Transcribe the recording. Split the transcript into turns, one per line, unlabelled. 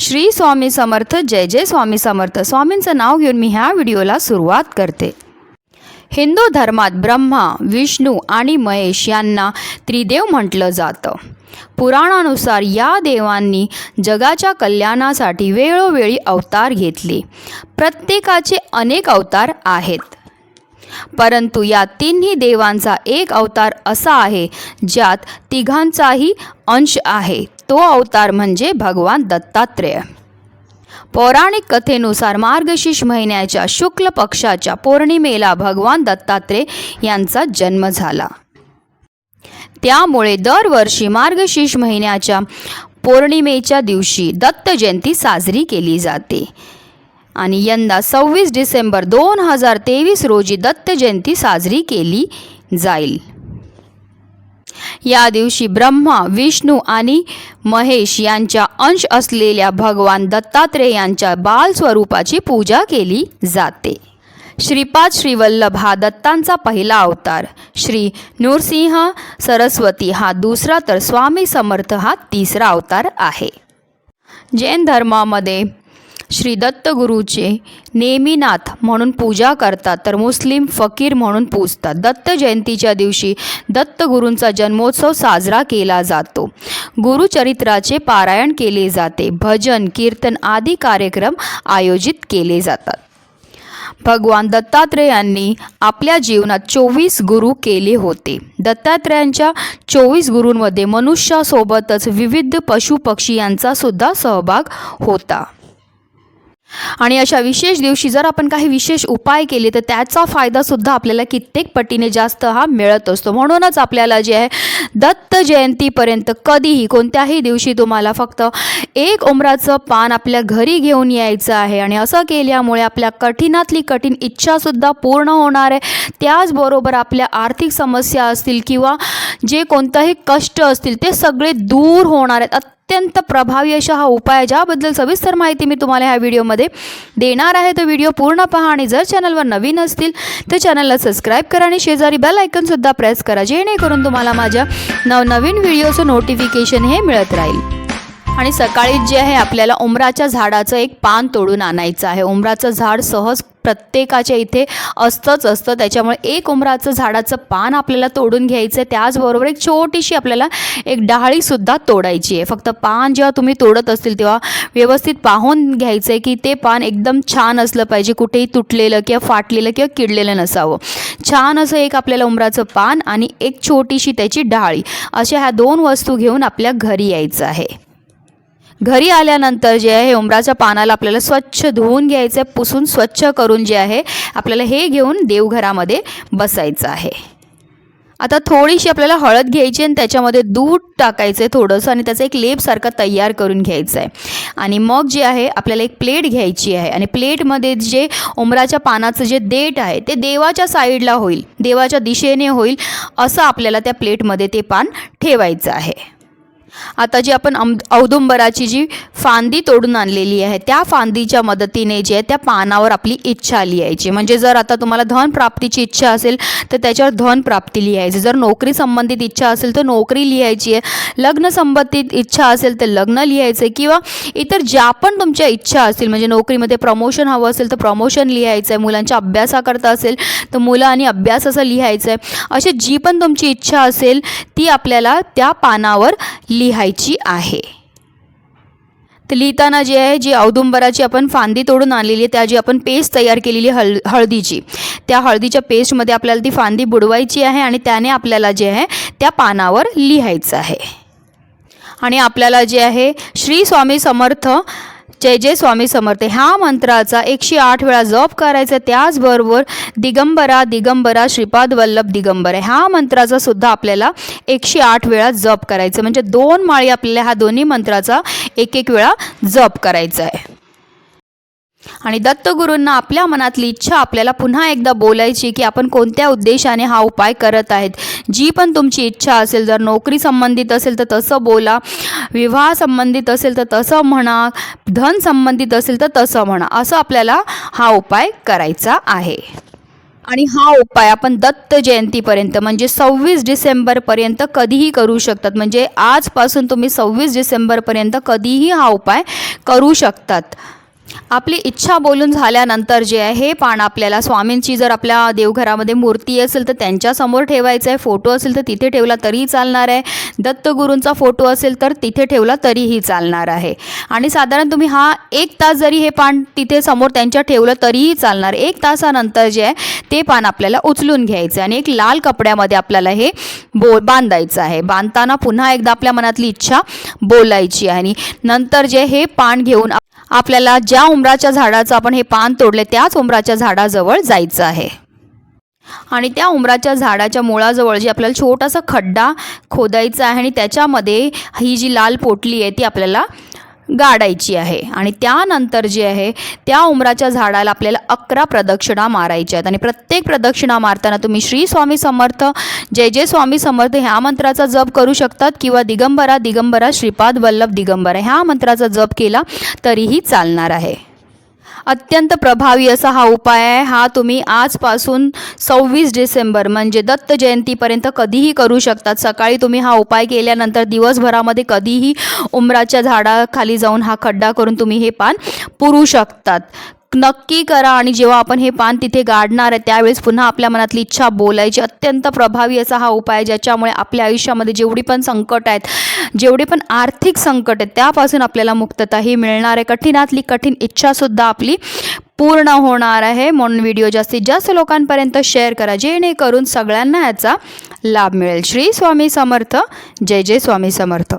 श्री स्वामी समर्थ. जय जय स्वामी समर्थ. स्वामींचं नाव घेऊन मी ह्या व्हिडिओला सुरुवात करते. हिंदू धर्मात ब्रह्मा, विष्णू आणि महेश यांना त्रिदेव म्हटलं जातं. पुराणानुसार या देवांनी जगाच्या कल्याणासाठी वेळोवेळी अवतार घेतले. प्रत्येकाचे अनेक अवतार आहेत, परंतु या तिन्ही देवांचा एक अवतार असा आहे ज्यात तिघांचाही अंश आहे. तो अवतार म्हणजे भगवान दत्तात्रेय. पौराणिक कथेनुसार मार्गशीर्ष महिन्याच्या शुक्ल पक्षाच्या पौर्णिमेला भगवान दत्तात्रेय यांचा जन्म झाला. त्यामुळे दरवर्षी मार्गशीर्ष महिन्याच्या पौर्णिमेच्या दिवशी दत्त जयंती साजरी केली जाते आणि यंदा 26 डिसेंबर 2023 रोजी दत्त जयंती साजरी केली जाईल. या दिवशी ब्रह्मा, विष्णू आणि महेश यांचा अंश असलेल्या भगवान दत्तात्रेय यांच्या बाल स्वरूपाची पूजा केली जाते. श्रीपाद श्रीवल्लभ हा दत्तांचा पहिला अवतार, श्री नृसिंह सरस्वती हा दुसरा, तर स्वामी समर्थ हा तिसरा अवतार आहे. जैन धर्मामध्ये श्री दत्तगुरूचे नेमिनाथ म्हणून पूजा करतात, तर मुस्लिम फकीर म्हणून पूजतात. दत्त जयंतीच्या दिवशी दत्तगुरूंचा जन्मोत्सव साजरा केला जातो. गुरुचरित्राचे पारायण केले जाते. भजन, कीर्तन आदी कार्यक्रम आयोजित केले जातात. भगवान दत्तात्रेयांनी आपल्या जीवनात 24 गुरु केले होते. दत्तात्रेयांच्या 24 गुरूंमध्ये मनुष्यासोबतच विविध पशुपक्षी यांचा सुद्धा सहभाग होता. आणि अशा विशेष दिवशी जर आपण काही विशेष उपाय केले तर त्याचा फायदासुद्धा आपल्याला कित्येक पटीने जास्त हा मिळत असतो. म्हणूनच आपल्याला जे आहे दत्त जयंतीपर्यंत कधीही कोणत्याही दिवशी तुम्हाला फक्त एक उमराचं पान आपल्या घरी घेऊन यायचं आहे आणि असं केल्यामुळे आपल्या कठीणातली कठीण इच्छासुद्धा पूर्ण होणार आहे. त्याचबरोबर आपल्या आर्थिक समस्या असतील किंवा जे कोणताही कष्ट असतील ते सगळे दूर होणार आहेत. अत्यंत प्रभावी अशा हा उपाय, ज्याबद्दल सविस्तर माहिती मी तुम्हाला ह्या व्हिडिओमध्ये देणार आहे. तर व्हिडिओ पूर्ण पहा आणि जर चॅनलवर नवीन असतील तर चॅनलला सबस्क्राईब करा आणि शेजारी बेल आयकॉनसुद्धा प्रेस करा, जेणेकरून तुम्हाला माझ्या नवनवीन व्हिडिओचं नोटिफिकेशन हे मिळत राहील. आणि सकाळी जे आहे आपल्याला उमराच्या झाडाचं एक पान तोडून आणायचं आहे. उमराचं झाड सहज प्रत्येकाच्या इथे असतं, त्याच्यामुळे एक उमराचं झाडाचं पान आपल्याला तोडून घ्यायचं आहे. त्याचबरोबर एक छोटीशी आपल्याला एक डाळीसुद्धा तोडायची आहे. फक्त पान जेव्हा तुम्ही तोडत असतील तेव्हा व्यवस्थित पाहून घ्यायचं आहे की ते पान एकदम छान असलं पाहिजे, कुठेही तुटलेलं किंवा फाटलेलं किंवा किडलेलं नसावं. छान असं एक आपल्याला उमराचं पान आणि एक छोटीशी त्याची डाळी, अशा ह्या 2 वस्तू घेऊन आपल्या घरी यायचं आहे. घरी आल्यानंतर जे आहे उमराच्या पानाला आपल्याला स्वच्छ धुवून घ्यायचं आहे. पुसून स्वच्छ करून जे आहे आपल्याला हे घेऊन देवघरामध्ये बसायचं आहे. आता थोडीशी आपल्याला हळद घ्यायची आणि त्याच्यामध्ये दूध टाकायचं आहे थोडंसं आणि त्याचा एक लेपसारखा तयार करून घ्यायचं आहे. आणि मग जे आहे आपल्याला एक प्लेट घ्यायची आहे आणि प्लेटमध्ये जे उमराच्या पानाचं जे देठ आहे ते देवाच्या साईडला होईल, देवाच्या दिशेने होईल, असं आपल्याला त्या प्लेटमध्ये ते पान ठेवायचं आहे. आता जी आपण औदुंबराची जी फांदी तोडून आणलेली आहे त्या फांदीच्या मदतीने जे आहे त्या पानावर आपली इच्छा लिहायची. म्हणजे जर आता तुम्हाला धन प्राप्तीची इच्छा असेल तर त्याच्यावर धन प्राप्ती लिहायची, जर नोकरी संबंधित इच्छा असेल तर नोकरी लिहायची आहे, लग्न संबंधित इच्छा असेल तर लग्न लिहायचं आहे, किंवा इतर ज्या पण तुमच्या इच्छा असतील, म्हणजे नोकरीमध्ये प्रमोशन हवं असेल तर प्रमोशन लिहायचं आहे, मुलांच्या अभ्यासाकरता असेल तर मुलं आणि अभ्यास असं लिहायचं आहे. अशी जी पण तुमची इच्छा असेल ती आपल्याला त्या पानावर लिहायची आहे. तर लिहिताना जे आहे जी औदुंबराची आपण फांदी तोडून आणलेली आहे त्याची आपण पेस्ट तयार केलेली हळदीची, त्या हळदीच्या पेस्टमध्ये आपल्याला ती फांदी बुडवायची आहे आणि त्याने आपल्याला जे आहे त्या पानावर लिहायचं आहे. आणि आपल्याला जे आहे श्री स्वामी समर्थ जय जय स्वामी समर्थ ह्या मंत्राचा 108 वेळा जप करायचा. त्याचबरोबर दिगंबरा दिगंबरा श्रीपाद वल्लभ दिगंबर ह्या मंत्राचा सुद्धा आपल्याला 108 वेळा जप करायचं. म्हणजे 2 माळी आपल्याला ह्या दोन्ही मंत्राचा 1-1 वेळा जप करायचा आहे. आणि दत्तगुरूंना आपल्या मनातली इच्छा आपल्याला पुन्हा एकदा बोलायची की आपण कोणत्या उद्देशाने हा उपाय करत आहेत. जी पण तुमची इच्छा असेल, जर नोकरी संबंधित असेल तर तसं बोला, विवाह संबंधित असेल तर तसं म्हणा, धन संबंधित असेल तर तसं म्हणा, असं आपल्याला हा उपाय करायचा आहे. आणि हा उपाय आपण दत्त जयंतीपर्यंत म्हणजे 26 डिसेंबरपर्यंत कधीही करू शकतात. म्हणजे आजपासून तुम्ही 26 डिसेंबरपर्यंत कधीही हा उपाय करू शकतात. आपली इच्छा बोलून झाल्यानंतर जे आहे हे पान आपल्याला स्वामींची जर आपल्या देवघरामध्ये मूर्ती असेल तर त्यांच्यासमोर ठेवायचं आहे. फोटो असेल तर तिथे ठेवला तरीही चालणार आहे. दत्तगुरूंचा फोटो असेल तर तिथे ठेवला तरीही चालणार आहे. आणि साधारण तुम्ही हा 1 तास जरी हे पान तिथे समोर त्यांच्या ठेवलं तरीही चालणार. 1 तासानंतर जे आहे ते पान आपल्याला उचलून घ्यायचं आणि एक लाल कपड्यामध्ये आपल्याला हे बांधायचं आहे. बांधताना पुन्हा एकदा आपल्या मनातली इच्छा बोलायची आहे. आणि नंतर जे हे पान घेऊन आपल्याला ज्या उंबराच्या झाडाचं आपण हे पान तोडले त्याच उंबराच्या झाडाजवळ जायचं आहे. आणि त्या उंबराच्या झाडाच्या मुळाजवळ जे आपल्याला छोटासा खड्डा खोदायचा आहे आणि त्याच्यामध्ये ही जी लाल पोटली आहे ती आपल्याला गाडायची आहे. आणि त्यानंतर जे आहे त्या उंबराच्या झाडाला आपल्याला 11 प्रदक्षिणा मारायच्या आहेत. आणि प्रत्येक प्रदक्षिणा मारताना तुम्ही श्री स्वामी समर्थ, जय जय स्वामी समर्थ ह्या मंत्राचा जप करू शकतात किंवा दिगंबरा दिगंबरा श्रीपाद वल्लभ दिगंबरा ह्या मंत्राचा जप केला तरीही चालणार आहे. अत्यंत प्रभावी असा हा उपाय आहे. हा तुम्ही आजपासून 26 डिसेंबर म्हणजे दत्त जयंतीपर्यंत कधीही करू शकतात. सकाळी तुम्ही हा उपाय केल्यानंतर दिवसभरामध्ये कधीही उंबराच्या झाडाखाली जाऊन हा खड्डा करून तुम्ही हे पान पुरू शकतात. नक्की करा. आणि जेव्हा आपण हे पान तिथे गाडणार आहे त्यावेळेस पुन्हा आपल्या मनातली इच्छा बोलायची. अत्यंत प्रभावी असा हा उपाय ज्याच्यामुळे आपल्या आयुष्यामध्ये जेवढी पण संकट आहेत, जेवढे पण आर्थिक संकट आहेत त्यापासून आपल्याला मुक्तता ही मिळणार आहे. कठीणातली कठीण इच्छासुद्धा आपली पूर्ण होणार आहे. म्हणून व्हिडिओ जास्तीत जास्त लोकांपर्यंत शेअर करा जेणेकरून सगळ्यांना याचा लाभ मिळेल. श्री स्वामी समर्थ, जय जय स्वामी समर्थ.